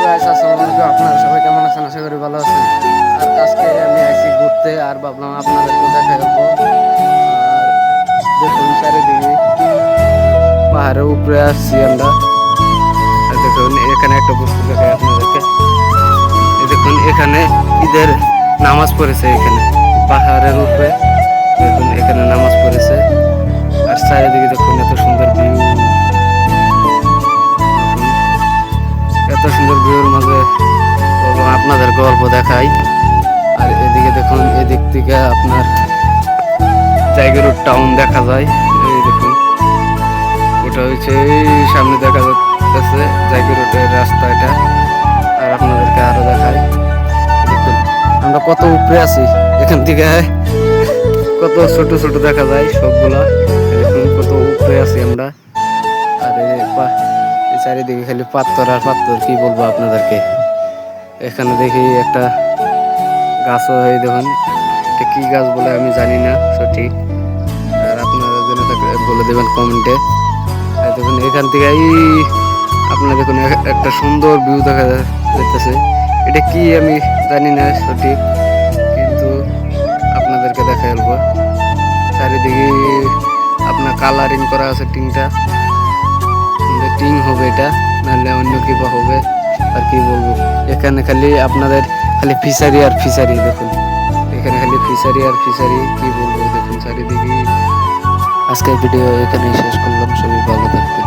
Guys, আসসালামু আলাইকুম। আপনারা সবাই কেমন আছেন? আশা করি ভালো আছেন। আর আজকে আমি আইছি ঘুরতে, আর ভাবলাম আপনাদেরকে দেখা করবো। আর দেখুন চারিদিকে পাহাড়ের উপরে আসছি আমরা। আর দেখুন এখানে একটা বস্তু দেখাই আপনাদেরকে। এই দেখুন এখানে ঈদের নামাজ পড়েছে, এখানে পাহাড়ের উপরে দেখুন এখানে নামাজ পড়েছে। আর চারিদিকে দেখুন এত সুন্দর ভিউ, এত সুন্দর ভিউর মাঝে আপনাদের গল্প দেখাই। আর এদিকে দেখুন, এদিক থেকে আপনার জায়গা রোড টাউন দেখা যায়। এই দেখুন ওটা হচ্ছে এই সামনে দেখা যাচ্ছে জায়গা রোডের রাস্তা এটা। আর আপনাদেরকে আরো দেখাই, দেখুন আমরা কত উপরে আছি, এখান থেকে কত ছোট ছোট দেখা যায় সবগুলা। দেখুন কত উপরে আছি আমরা। আর এই চারিদিকে খালি পাথর আর পাথর, কি বলবো আপনাদেরকে। এখানে দেখি একটা গাছও, এই দেখুন এটা কি গাছ বলে আমি জানি না সঠিক। আর আপনারা জেনে থাকলে বলে দেবেন কমেন্টে। দেখুন এখান থেকে আপনারা দেখুন একটা সুন্দর ভিউ দেখা যাচ্ছে। এটা কি আমি জানি না সঠিক, কিন্তু আপনাদেরকে দেখা ফেলবো। চারিদিকে আপনার কালারিং করা আছে, টিংটা টিং হবে এটা, নাহলে অন্য কিবা হবে। আর কি বলবো, এখানে খালি আপনাদের খালি ফিশারি আর ফিশারি। দেখুন এখানে খালি ফিশারি আর ফিশারি, কি বলবো। দেখুন চারিদিকে। আজকের ভিডিও এখানেই শেষ করলাম, সবাই ভালো থাকবেন।